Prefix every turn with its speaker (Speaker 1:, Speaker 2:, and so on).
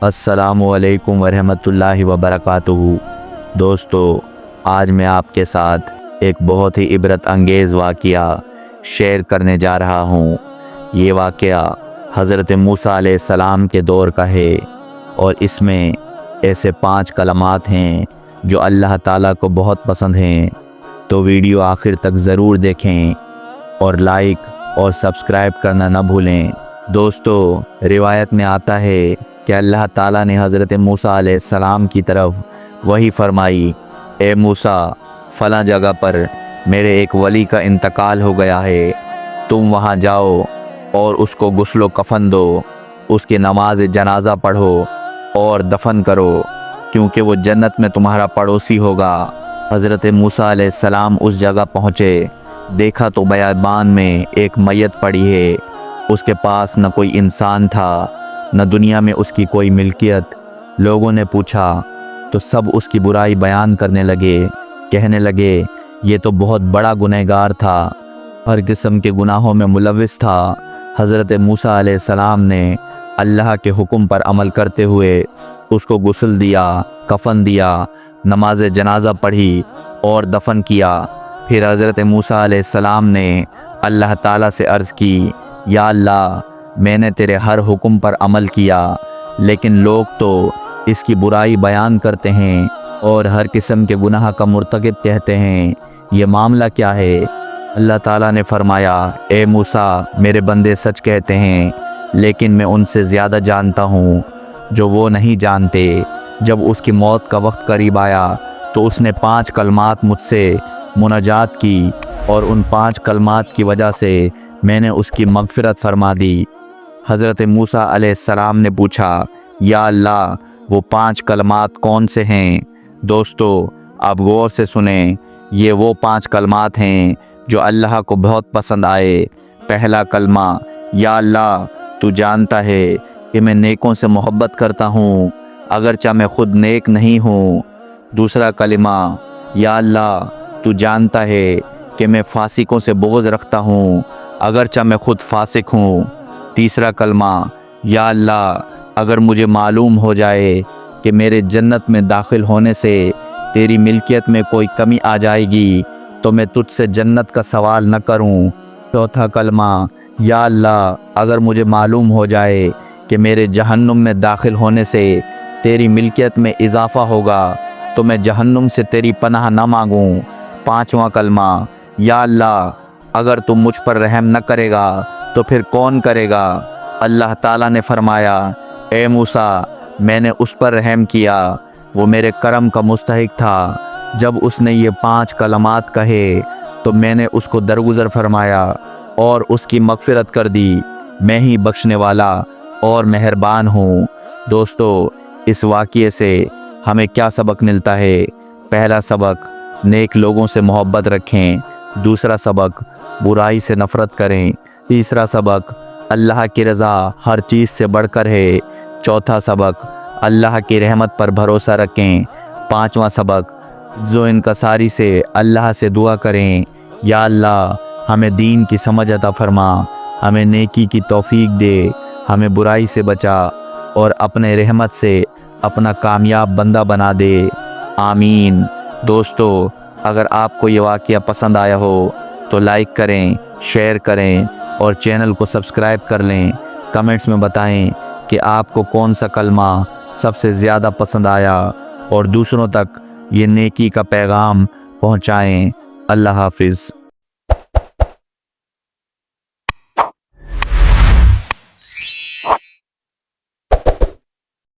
Speaker 1: السلام علیکم ورحمۃ اللہ وبرکاتہ۔ دوستو، آج میں آپ کے ساتھ ایک بہت ہی عبرت انگیز واقعہ شیئر کرنے جا رہا ہوں۔ یہ واقعہ حضرت موسیٰ علیہ السلام کے دور کا ہے اور اس میں ایسے 5 کلمات ہیں جو اللہ تعالیٰ کو بہت پسند ہیں، تو ویڈیو آخر تک ضرور دیکھیں اور لائک اور سبسکرائب کرنا نہ بھولیں۔ دوستو، روایت میں آتا ہے کہ اللہ تعالیٰ نے حضرت موسیٰ علیہ السلام کی طرف وحی فرمائی، اے موسیٰ، فلاں جگہ پر میرے ایک ولی کا انتقال ہو گیا ہے، تم وہاں جاؤ اور اس کو غسل و کفن دو، اس کی نماز جنازہ پڑھو اور دفن کرو، کیونکہ وہ جنت میں تمہارا پڑوسی ہوگا۔ حضرت موسیٰ علیہ السلام اس جگہ پہنچے، دیکھا تو بیابان میں ایک میت پڑی ہے، اس کے پاس نہ کوئی انسان تھا، نہ دنیا میں اس کی کوئی ملکیت۔ لوگوں نے پوچھا تو سب اس کی برائی بیان کرنے لگے، کہنے لگے یہ تو بہت بڑا گنہگار تھا، ہر قسم کے گناہوں میں ملوث تھا۔ حضرت موسیٰ علیہ السلام نے اللہ کے حکم پر عمل کرتے ہوئے اس کو غسل دیا، کفن دیا، نماز جنازہ پڑھی اور دفن کیا۔ پھر حضرت موسیٰ علیہ السلام نے اللہ تعالیٰ سے عرض کی، یا اللہ، میں نے تیرے ہر حکم پر عمل کیا، لیکن لوگ تو اس کی برائی بیان کرتے ہیں اور ہر قسم کے گناہ کا مرتکب کہتے ہیں، یہ معاملہ کیا ہے؟ اللہ تعالیٰ نے فرمایا، اے موسیٰ، میرے بندے سچ کہتے ہیں، لیکن میں ان سے زیادہ جانتا ہوں جو وہ نہیں جانتے۔ جب اس کی موت کا وقت قریب آیا تو اس نے 5 کلمات مجھ سے مناجات کی اور ان 5 کلمات کی وجہ سے میں نے اس کی مغفرت فرما دی۔ حضرت موسیٰ علیہ السلام نے پوچھا، یا اللہ، وہ 5 کلمات کون سے ہیں؟ دوستو، آپ غور سے سنیں، یہ وہ 5 کلمات ہیں جو اللہ کو بہت پسند آئے۔ پہلا کلمہ، یا اللہ، تو جانتا ہے کہ میں نیکوں سے محبت کرتا ہوں، اگرچہ میں خود نیک نہیں ہوں۔ دوسرا کلمہ، یا اللہ، تو جانتا ہے کہ میں فاسقوں سے بغض رکھتا ہوں، اگرچہ میں خود فاسق ہوں۔ تیسرا کلمہ، یا اللہ، اگر مجھے معلوم ہو جائے کہ میرے جنت میں داخل ہونے سے تیری ملکیت میں کوئی کمی آ جائے گی تو میں تجھ سے جنت کا سوال نہ کروں۔ چوتھا کلمہ، یا اللہ، اگر مجھے معلوم ہو جائے کہ میرے جہنم میں داخل ہونے سے تیری ملکیت میں اضافہ ہوگا تو میں جہنم سے تیری پناہ نہ مانگوں۔ پانچواں کلمہ، یا اللہ، اگر تم مجھ پر رحم نہ کرے گا تو پھر کون کرے گا؟ اللہ تعالیٰ نے فرمایا، اے موسیٰ، میں نے اس پر رحم کیا، وہ میرے کرم کا مستحق تھا۔ جب اس نے یہ 5 کلمات کہے تو میں نے اس کو درگزر فرمایا اور اس کی مغفرت کر دی، میں ہی بخشنے والا اور مہربان ہوں۔ دوستو، اس واقعے سے ہمیں کیا سبق ملتا ہے؟ پہلا سبق، نیک لوگوں سے محبت رکھیں۔ دوسرا سبق، برائی سے نفرت کریں۔ تیسرا سبق، اللہ کی رضا ہر چیز سے بڑھ کر ہے۔ چوتھا سبق، اللہ کی رحمت پر بھروسہ رکھیں۔ پانچواں سبق، جو انکساری سے اللہ سے دعا کریں، یا اللہ، ہمیں دین کی سمجھ عطا فرما، ہمیں نیکی کی توفیق دے، ہمیں برائی سے بچا اور اپنے رحمت سے اپنا کامیاب بندہ بنا دے، آمین۔ دوستو، اگر آپ کو یہ واقعہ پسند آیا ہو تو لائک کریں، شیئر کریں اور چینل کو سبسکرائب کر لیں۔ کمنٹس میں بتائیں کہ آپ کو کون سا کلمہ سب سے زیادہ پسند آیا اور دوسروں تک یہ نیکی کا پیغام پہنچائیں۔ اللہ حافظ۔